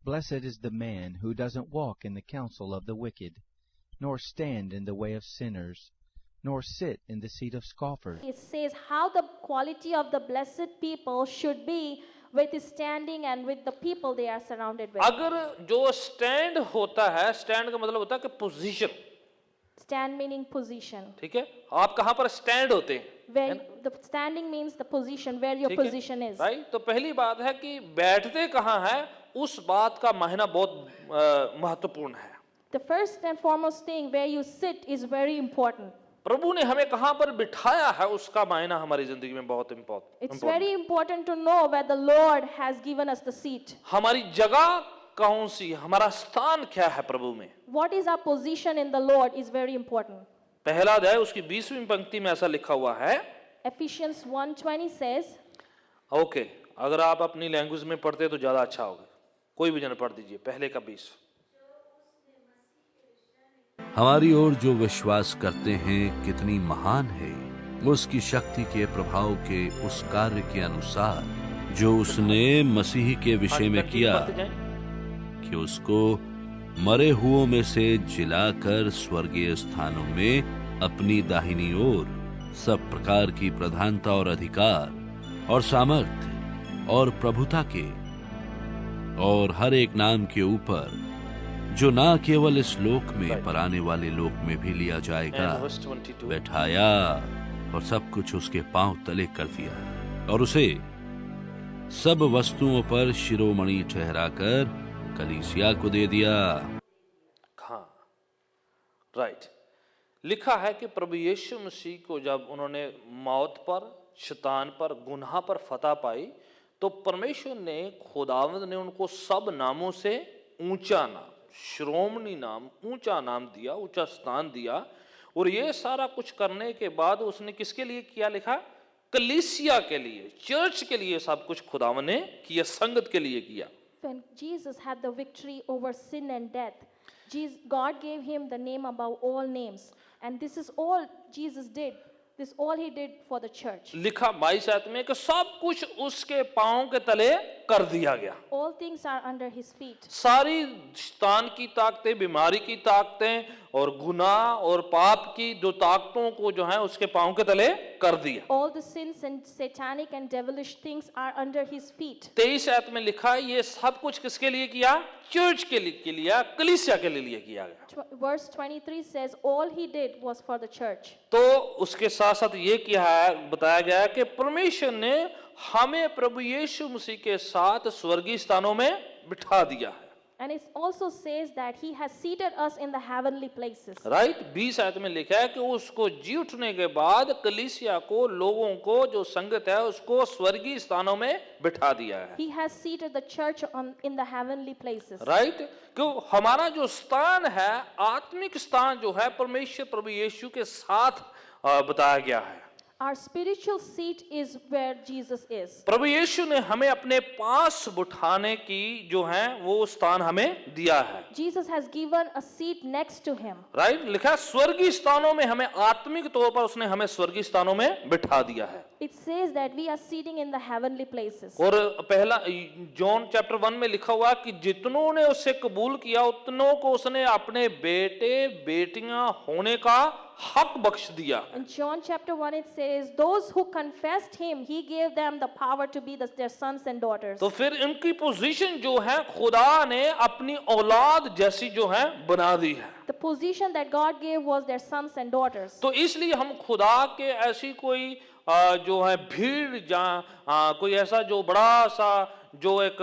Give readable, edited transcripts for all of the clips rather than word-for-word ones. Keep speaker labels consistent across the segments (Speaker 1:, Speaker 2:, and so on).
Speaker 1: Blessed is the man who doesn't walk in the counsel of the wicked, nor stand in the way of sinners, nor sit in the seat of scoffers.
Speaker 2: It says how the quality of the blessed people should be with his standing and with the people they are surrounded with.
Speaker 3: अगर जो stand होता है, stand का मतलब होता है कि position,
Speaker 2: Stand meaning position.
Speaker 3: ठीक है, आप कहां पर स्टैंड होते हैं,
Speaker 2: Where the standing means the position where your
Speaker 3: ठीक है?
Speaker 2: position is.
Speaker 3: राइट, तो पहली बात है कि बैठते कहां है, उस बात का मायना बहुत महत्वपूर्ण है।
Speaker 2: The first and foremost thing where you sit is very important.
Speaker 3: प्रभु ने हमें कहां पर बिठाया है, उसका मायना हमारी जिंदगी में बहुत
Speaker 2: It's
Speaker 3: important.
Speaker 2: very important to know where the Lord has given us the seat.
Speaker 3: हमारी जगह कौन सी, हमारा स्थान क्या है प्रभु में।
Speaker 2: What is our position in the Lord is very important.
Speaker 3: पहला अध्याय उसकी 20वीं पंक्ति में ऐसा लिखा हुआ है।
Speaker 2: Ephesians 1:20 says,
Speaker 3: ओके, अगर आप अपनी लैंग्वेज में पढ़ते तो ज्यादा अच्छा होगा, कोई भी जन पढ़ दीजिए पहले का 20।
Speaker 4: हमारी ओर जो विश्वास करते हैं कितनी महान है उसकी शक्ति के प्रभाव के उस कार्य के अनुसार जो उसने मसीह के विषय में किया, कि उसको मरे हुओं में से जिलाकर स्वर्गीय स्थानों में अपनी दाहिनी ओर सब प्रकार की प्रधानता और अधिकार और सामर्थ्य और प्रभुता के और हर एक नाम के ऊपर जो ना केवल इस लोक में पर आने वाले लोक में भी लिया जाएगा, बैठाया और सब कुछ उसके पांव तले कर दिया और उसे सब वस्तुओं पर शिरोमणि ठहराकर कलीसिया को दे दिया।
Speaker 3: हाँ, राइट, लिखा है कि प्रभु यीशु मसीह को जब उन्होंने मौत पर, शैतान पर, गुनाह पर फतह पाई, तो परमेश्वर ने, खुदावंद ने उनको सब नामों से ऊंचा नाम, श्रोमणी नाम, ऊंचा नाम दिया, ऊंचा स्थान दिया। और ये सारा कुछ करने के बाद उसने किसके लिए किया, लिखा कलीसिया के लिए, चर्च के लिए सब कुछ खुदावंद ने किया, संगत के लिए किया।
Speaker 2: when Jesus had the victory over sin and death, God gave him the name above all names. And this is all Jesus did. This is all he did for the church.
Speaker 3: लिखा 22 में कि सब कुछ उसके पांव के तले कर दिया गया।
Speaker 2: All things are under his feet.
Speaker 3: सारी शैतान की ताकतें, बीमारी की ताकतें और गुनाह और पाप की जो ताकतों को जो है उसके पांव के तले कर दिया।
Speaker 2: All the sins and satanic and devilish things are under his feet.
Speaker 3: 23 आयत में लिखा है ये सब कुछ किसके लिए किया, चर्च के लिए, कलीसिया के लिए किया गया।
Speaker 2: Verse 23 says all he did was for the church.
Speaker 3: तो उसके साथ साथ ये किया है, बताया गया है कि परमेश्वर ने हमें प्रभु यीशु मसीह के साथ स्वर्गीय स्थानों में बिठा दिया है।
Speaker 2: And it also says that he has seated us in the heavenly places.
Speaker 3: Right, 20 आयत में लिखा है कि उसको जी उठने के बाद कलीसिया को, लोगों को, जो संगत है, उसको स्वर्गीय स्थानों में बिठा दिया है।
Speaker 2: He has seated the church in the heavenly places.
Speaker 3: Right, क्यों हमारा जो स्थान है, आत्मिक स्थान जो है, परमेश्वर प्रभु यीशु के साथ बताया गया है।
Speaker 2: Our spiritual seat is where Jesus is.
Speaker 3: प्रभु यीशु ने हमें अपने पास बिठाने की जो है वो स्थान हमें दिया है।
Speaker 2: Jesus has given a seat next to him.
Speaker 3: Right, लिखा है स्वर्गीय स्थानों में हमें, आत्मिक तौर पर उसने हमें स्वर्गीय स्थानों में बिठा दिया है।
Speaker 2: It says that we are sitting in the heavenly places.
Speaker 3: और पहला जॉन चैप्टर 1 में लिखा हुआ कि जितनों ने उससे कबूल किया उतनों को उसने अपने बेटे बेटियां होने का हक बख्श दिया।
Speaker 2: In John chapter 1 it says those who confessed him he gave them the power to be their sons and daughters.
Speaker 3: तो फिर इनकी पोजीशन जो है खुदा ने अपनी औलाद जैसी जो है बना दी है।
Speaker 2: The position that God gave was their sons and daughters.
Speaker 3: तो इसलिए हम खुदा के ऐसी कोई जो है भीड़, जहाँ कोई ऐसा जो बड़ा सा जो एक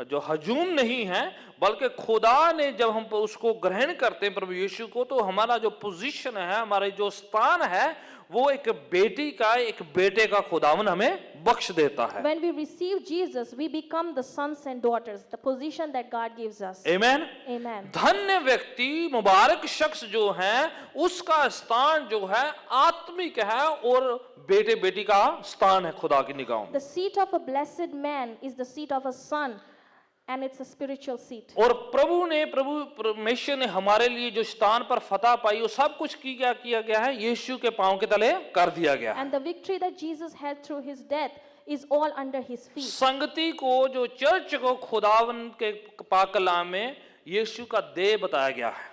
Speaker 3: जो हजूम नहीं है, बल्कि खुदा ने जब हम उसको ग्रहण करते हैं प्रभु यीशु को, तो हमारा जो पोजीशन है, हमारा जो स्थान है, वो एक बेटी का, एक बेटे का खुदावन हमें बख्श देता है।
Speaker 2: When we receive Jesus, we become the sons and daughters, the position that God gives us.
Speaker 3: Amen.
Speaker 2: Amen.
Speaker 3: धन्य व्यक्ति, मुबारक शख्स जो है, उसका स्थान जो है आत्मिक है और बेटे बेटी का स्थान है खुदा की निगाहों में।
Speaker 2: The seat of a blessed man is the seat of a son, and it's a spiritual seat.
Speaker 3: और प्रभु परमेश्वर ने हमारे लिए जो स्थान पर फतह पाई, वो सब कुछ किया गया है, यीशु के पांव के तले कर दिया गया है।
Speaker 2: And the victory that Jesus had through his death is all under his feet.
Speaker 3: संगति को, जो चर्च को खुदावन के पाक कलाम में यीशु का देह बताया गया है,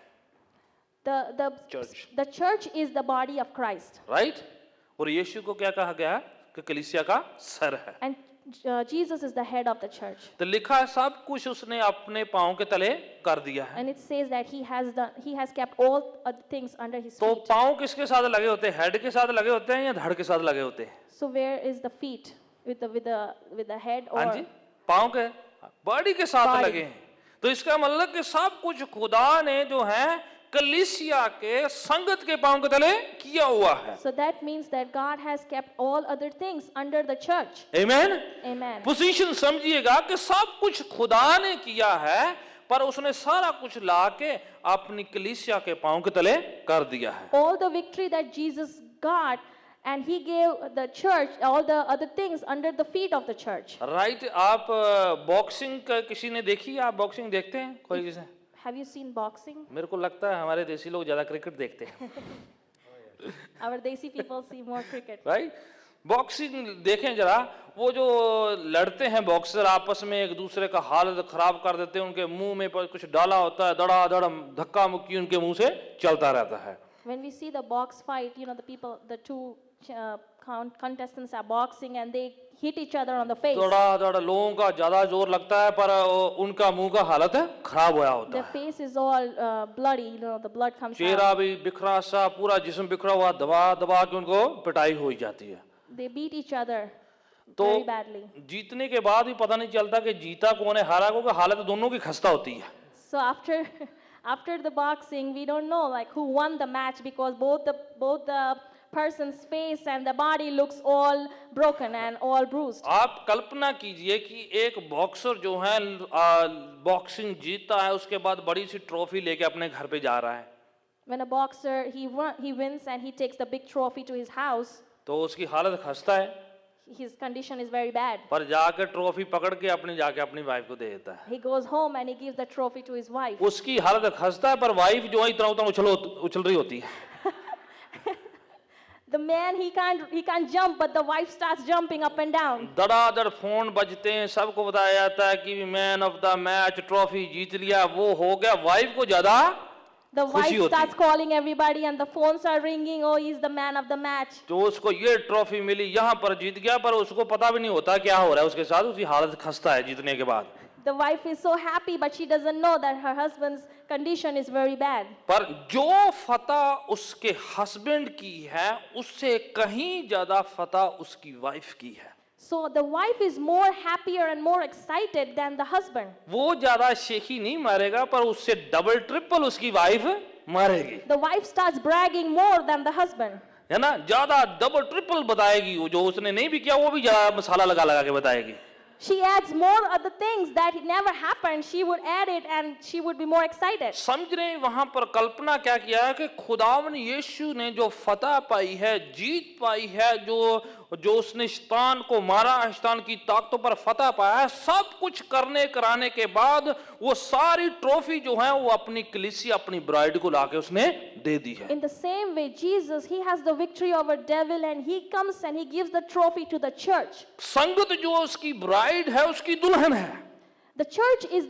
Speaker 2: The church is the body of Christ.
Speaker 3: Right. और यीशु को क्या कहा गया है कि कलीसिया का सर है।
Speaker 2: And Jesus is the head of the church.
Speaker 3: तो लिखा है सब कुछ उसने अपने पांव के तले कर दिया है।
Speaker 2: And it says that he has kept all other things under his
Speaker 3: तो
Speaker 2: feet.
Speaker 3: पांव किसके साथ लगे होते हैं? हेड के साथ लगे होते हैं या धड़ के साथ लगे होते हैं?
Speaker 2: So where is the feet? With the head or
Speaker 3: हाँ जी, पांव के बॉडी के साथ
Speaker 2: Body.
Speaker 3: लगे हैं। तो इसका मतलब कि सब कुछ खुदा ने जो है कलीसिया के संगत के पांव के तले किया हुआ है।
Speaker 2: So that means that God has kept all other things under the church.
Speaker 3: Amen.
Speaker 2: Amen.
Speaker 3: Position समझिएगा कि सब कुछ खुदा ने किया है, पर उसने सारा कुछ लाके अपनी कलीसिया के पांव के तले कर दिया है।
Speaker 2: All the victory that Jesus got, and he gave the church all the other things under the feet of the church.
Speaker 3: Right. आप बॉक्सिंग किसी ने देखी है? आप बॉक्सिंग देखते हैं कोई किसी?
Speaker 2: Have you seen boxing?
Speaker 3: मेरे को लगता है हमारे देसी लोग ज्यादा क्रिकेट देखते हैं।
Speaker 2: Our Desi people see more cricket.
Speaker 3: Right. Boxing देखें जरा, वो जो लड़ते हैं बॉक्सर आपस में, एक दूसरे का हालत खराब कर देते हैं, उनके मुंह में कुछ डाला होता है, धड़ाधड़ धक्का मुक्की उनके मुंह से चलता रहता है।
Speaker 2: When we see the box fight, the two contestants are boxing and they hit each other on the face.
Speaker 3: धड़ाधड़ लोगों का ज्यादा जोर लगता है, पर उनका मुंह का हालत खराब होया होता
Speaker 2: Their
Speaker 3: है।
Speaker 2: face is all bloody, the blood comes
Speaker 3: चेहरा
Speaker 2: out.
Speaker 3: भी बिखरा सा, पूरा जिस्म बिखरा हुआ, दबा दबा के उनको पिटाई हो जाती है।
Speaker 2: They beat each other
Speaker 3: तो
Speaker 2: very badly.
Speaker 3: जीतने के बाद भी पता नहीं चलता कि जीता कौन है हारा कौन, हालत दोनों की खस्ता होती है।
Speaker 2: So after the boxing, we don't know like who won the match because both the person's face and the body looks all broken and all bruised.
Speaker 3: आप कल्पना कीजिए कि एक बॉक्सर जो है बॉक्सिंग जीतता है, उसके बाद बड़ी सी ट्रॉफी लेके अपने घर पे जा रहा है।
Speaker 2: When a boxer he wins and he takes the big trophy to his house,
Speaker 3: तो उसकी हालत खस्ता है,
Speaker 2: his condition is very bad.
Speaker 3: पर जाके ट्रॉफी पकड़ के जाके अपनी वाइफ को दे देता है।
Speaker 2: He goes home and he gives the trophy to his wife.
Speaker 3: उसकी हालत खस्ता है, पर वाइफ जो है इतना उतना उछल रही होती है।
Speaker 2: The man he can't jump, but the wife starts jumping up and down.
Speaker 3: धड़ाधड़ फोन बजते हैं, सबको बताया जाता है कि man of the match, trophy जीत लिया, वो हो गया। वाइफ को ज्यादा
Speaker 2: The
Speaker 3: खुशी
Speaker 2: wife
Speaker 3: होती
Speaker 2: starts
Speaker 3: है।
Speaker 2: calling everybody and the phones are ringing. Oh, he's the man of the match.
Speaker 3: तो उसको ये ट्रॉफी मिली, यहाँ पर जीत गया, पर उसको पता भी नहीं होता क्या हो रहा है उसके साथ। उसकी हालत खस्ता है जीतने के बाद।
Speaker 2: The wife is so happy, but she doesn't know that her husband's condition is very bad.
Speaker 3: पर जो फतह उसके हस्बैंड की है, उससे कहीं ज्यादा फतह उसकी वाइफ की है।
Speaker 2: So the wife is more happier and more excited than the husband.
Speaker 3: वो ज्यादा शेखी नहीं मारेगा, पर उससे डबल ट्रिपल उसकी वाइफ मारेगी,
Speaker 2: The wife starts bragging more than the husband.
Speaker 3: है ना। ज्यादा डबल ट्रिपल बताएगी, वो जो उसने नहीं भी किया वो भी ज्यादा मसाला लगा लगा के बताएगी।
Speaker 2: She adds more other things that never happened. She would add it and she would be more excited.
Speaker 3: समझ रहे हैं वहां पर कल्पना क्या किया है कि खुदावन यीशु ने जो फतह पाई है, जीत पाई है, जो उसने शैतान को मारा, शैतान की ताकतों पर फतह पाया है, सब कुछ करने कराने के बाद वो सारी ट्रॉफी जो है वो अपनी कलीसिया, अपनी ब्राइड को लाके उसने दे दी है।
Speaker 2: In the same way, Jesus, he has the victory over devil and he comes and he gives the trophy to the church.
Speaker 3: संगत जो उसकी ब्राइड है, उसकी दुल्हन है।
Speaker 2: The church is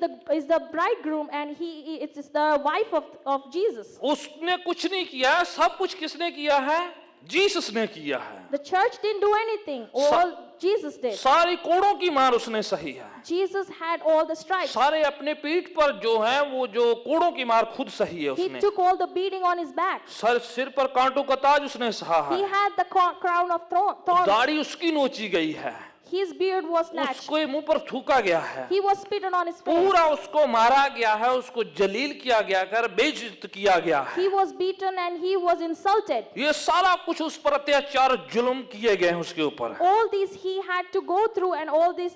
Speaker 2: the bridegroom and it is the wife of Jesus.
Speaker 3: उसने कुछ नहीं किया, सब कुछ किसने किया है? जीसस ने किया है।
Speaker 2: The church didn't do anything. All Jesus did.
Speaker 3: सारी कोड़ों की मार उसने सही है।
Speaker 2: Jesus had all the stripes.
Speaker 3: सारे अपने पीठ पर जो है वो जो कोड़ों की मार खुद सही है
Speaker 2: He
Speaker 3: उसने।
Speaker 2: took all the beating on his back.
Speaker 3: सिर पर कांटों का ताज उसने सहा
Speaker 2: He
Speaker 3: है।
Speaker 2: had the crown of thorns.
Speaker 3: दाढ़ी उसकी नोची गई है,
Speaker 2: His beard was snatched.
Speaker 3: उसको मुंह पर थूका गया है,
Speaker 2: He was spitted on his face.
Speaker 3: पूरा उसको मारा गया है, उसको जलील किया गया कर बेइज्जत किया गया है।
Speaker 2: He was beaten and he was insulted.
Speaker 3: ये सारा कुछ उस पर अत्याचार जुल्म किए गए हैं उसके ऊपर।
Speaker 2: All these he had to go through and all this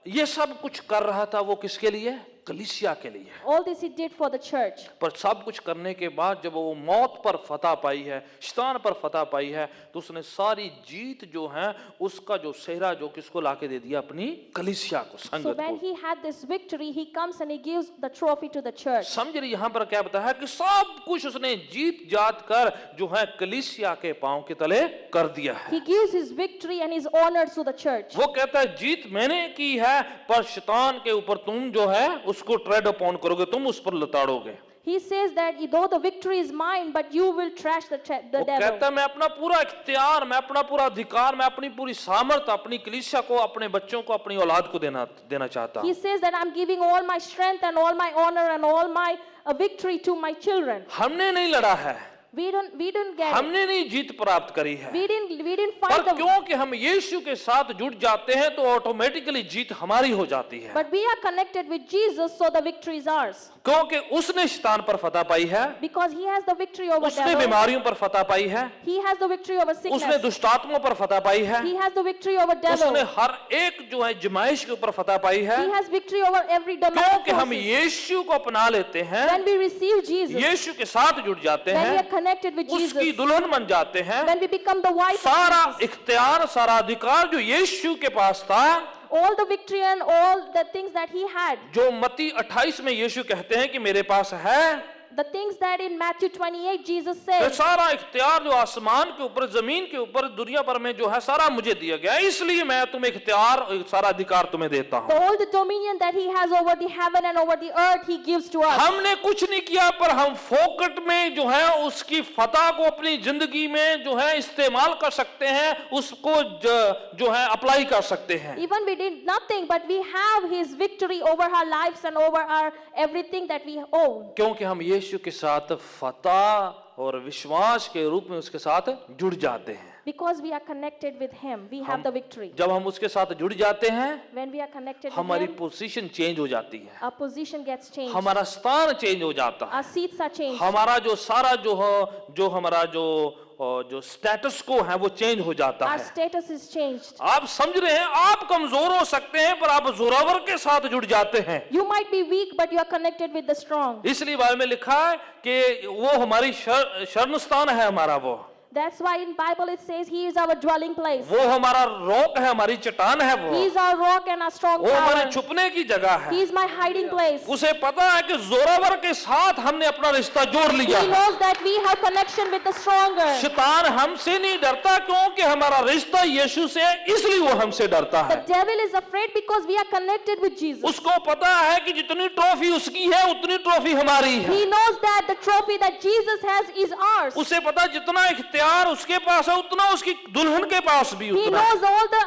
Speaker 3: ये सब कुछ कर रहा था वो किसके लिए? कलीसिया के लिए।
Speaker 2: All this he did for the church.
Speaker 3: पर सब कुछ करने के बाद जब वो मौत पर फतह पाई है, शैतान पर फतह पाई है, तो उसने सारी जीत जो है उसका जो सेहरा जो किसको लाके दे दिया, अपनी कलीसिया को,
Speaker 2: So
Speaker 3: संगत
Speaker 2: when
Speaker 3: को।
Speaker 2: he had this victory, he comes and he gives the trophy to the church.
Speaker 3: समझ रही, यहाँ पर क्या बताया है कि सब कुछ उसने जीत जात कर जो है कलीसिया के पांव के तले कर दिया है।
Speaker 2: He gives his victory and his honor to the church.
Speaker 3: वो कहता है जीत मैंने की है, पर शैतान के ऊपर तुम जो है उसको ट्रेड अपॉन करोगे, तुम उस पर लताड़ोगे।
Speaker 2: He says that though the victory is mine, but you will trash the
Speaker 3: वो
Speaker 2: devil.
Speaker 3: कहता है मैं अपना पूरा इख्तियार, मैं अपना पूरा अधिकार, मैं अपनी पूरी सामर्थ अपनी कलीसिया को, अपने बच्चों को, अपनी औलाद को देना चाहता
Speaker 2: He
Speaker 3: हूँ।
Speaker 2: says that I'm giving all my strength and all my honor and all my victory to my children.
Speaker 3: हमने नहीं लड़ा है,
Speaker 2: We didn't get it.
Speaker 3: हमने नहीं जीत प्राप्त करी है,
Speaker 2: We didn't
Speaker 3: पर
Speaker 2: fight the
Speaker 3: क्योंकि हम यीशु के साथ जुड़ जाते हैं तो ऑटोमेटिकली जीत हमारी हो जाती है,
Speaker 2: but we are connected with Jesus, so the victory is ours.
Speaker 3: क्योंकि उसने शैतान पर फतह पाई है,
Speaker 2: Because he has the victory over
Speaker 3: उसने
Speaker 2: devil.
Speaker 3: बीमारियों पर फतह पाई है,
Speaker 2: He has the victory over
Speaker 3: उसने
Speaker 2: sickness.
Speaker 3: दुष्टात्माओं पर फतह पाई है,
Speaker 2: He has the victory over
Speaker 3: उसने
Speaker 2: devil.
Speaker 3: हर एक जो है जमाइश के ऊपर फतह पाई है।
Speaker 2: He has victory over every demonic
Speaker 3: क्योंकि हम
Speaker 2: forces.
Speaker 3: यीशु को अपना लेते हैं,
Speaker 2: When we receive Jesus,
Speaker 3: यीशु के साथ जुड़ जाते
Speaker 2: when we are
Speaker 3: हैं,
Speaker 2: connected with
Speaker 3: उसकी
Speaker 2: Jesus,
Speaker 3: दुल्हन बन जाते हैं,
Speaker 2: when we become the wife of
Speaker 3: सारा
Speaker 2: Jesus,
Speaker 3: इख्तियार, सारा अधिकार जो यीशु के पास था,
Speaker 2: all the victory and all the things that he had,
Speaker 3: जो मत्ती 28 में यीशु कहते हैं कि मेरे पास है,
Speaker 2: the things that in Matthew 28 Jesus
Speaker 3: तो
Speaker 2: said,
Speaker 3: सारा इख्तियार जो आसमान के ऊपर, जमीन के ऊपर, दुनिया भर में जो है सारा मुझे दिया गया है, इसलिए मैं तुम्हें इख्तियार, सारा अधिकार तुम्हें देता हूँ।
Speaker 2: all the dominion that he has over the heaven and over the earth, he gives to us.
Speaker 3: हमने कुछ नहीं किया, पर हम फोकट में जो है उसकी फतह को अपनी जिंदगी में जो है इस्तेमाल कर सकते हैं, उसको जो है अप्लाई कर सकते हैं।
Speaker 2: Even we did nothing, but we have his victory over our lives and over our everything that we own.
Speaker 3: क्योंकि हम यीशु के साथ फतह और विश्वास के रूप में उसके साथ जुड़ जाते हैं।
Speaker 2: Because we are connected with him, we have the victory.
Speaker 3: जब हम उसके साथ जुड़ जाते हैं,
Speaker 2: When we are connected with
Speaker 3: हमारी
Speaker 2: him,
Speaker 3: पोजीशन चेंज हो जाती है,
Speaker 2: our position gets changed.
Speaker 3: हमारा स्थान चेंज हो जाता है,
Speaker 2: Our seats are changed.
Speaker 3: हमारा जो सारा जो हमारा जो स्टेटस को है वो चेंज हो जाता
Speaker 2: Our
Speaker 3: है।
Speaker 2: status is changed.
Speaker 3: आप समझ रहे हैं, आप कमजोर हो सकते हैं पर आप जोरावर के साथ जुड़ जाते हैं।
Speaker 2: You might be weak, but you are connected with the strong.
Speaker 3: इसलिए बाइबल में लिखा है कि वो हमारी शरण स्थान है, हमारा वो
Speaker 2: That's why in Bible it says he is our dwelling place.
Speaker 3: वो हमारा रोक है, हमारी चट्टान है, वो
Speaker 2: He is our rock and our strong
Speaker 3: वो हमारे
Speaker 2: tower.
Speaker 3: छुपने की जगह है।
Speaker 2: He is my hiding place.
Speaker 3: उसे पता है कि जोरावर के साथ हमने अपना रिश्ता जोड़ लिया
Speaker 2: He
Speaker 3: है।
Speaker 2: knows that we have connection with the stronger.
Speaker 3: शैतान हमसे नहीं डरता क्योंकि हमारा रिश्ता यीशु से है, इसलिए वो हमसे डरता
Speaker 2: The
Speaker 3: है।
Speaker 2: devil is afraid because we are connected with Jesus.
Speaker 3: उसको पता है कि जितनी ट्रॉफी उसकी है उतनी ट्रॉफी हमारी है।
Speaker 2: He knows that the trophy that Jesus has is ours.
Speaker 3: उसे पता जितना इख्तियार उसके पास है उतना उसकी दुल्हन के पास भी
Speaker 2: He
Speaker 3: उतना है।
Speaker 2: knows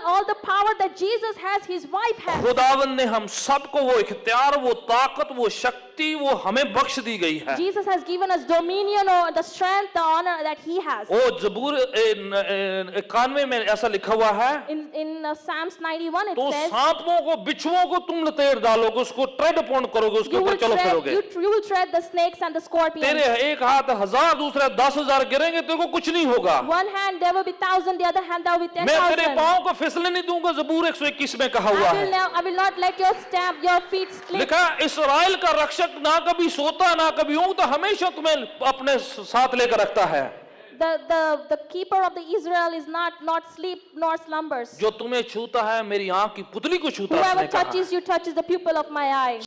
Speaker 2: all the power that Jesus has, his wife has.
Speaker 3: खुदावंद ने हम सबको वो इख्तियार, वो ताकत, वो शक्ति वो हमें बख्श दी गई है।
Speaker 2: Jesus has given us dominion or the strength, the honor that he has.
Speaker 3: वो जबूर 91 में ऐसा लिखा हुआ है,
Speaker 2: In Psalms 91 it
Speaker 3: तो
Speaker 2: says,
Speaker 3: सांपों को, बिच्छुओं को तुम लतेड़ डालोगे, उसको ट्रेड अपॉन करोगे, उसके
Speaker 2: you
Speaker 3: ऊपर
Speaker 2: will,
Speaker 3: चलो
Speaker 2: tread,
Speaker 3: फिरोगे।
Speaker 2: you will tread the snakes and the scorpions.
Speaker 3: तेरे एक हाथ 1000, दूसरा 10,000 गिरेंगे, तेरे को कुछ नहीं होगा।
Speaker 2: One hand there will be 1,000, the other hand there will be
Speaker 3: मैं तेरे
Speaker 2: 10,000.
Speaker 3: पाँव को फिसलने नहीं दूंगा, जबूर 121 में कहा हुआ है।
Speaker 2: I will not let your feet slip.
Speaker 3: लिखा इस्राएल का रक्षक ना कभी सोता ना कभी ऊँगता, हमेशा तुम्हें अपने साथ लेकर रखता है।
Speaker 2: The keeper of the Israel is not sleep nor slumbers.
Speaker 3: जो तुम्हें छूता है मेरी आँख की पुतली को छूता है,
Speaker 2: Whoever
Speaker 3: उसने कहा।
Speaker 2: touches you touches the pupil of my eye.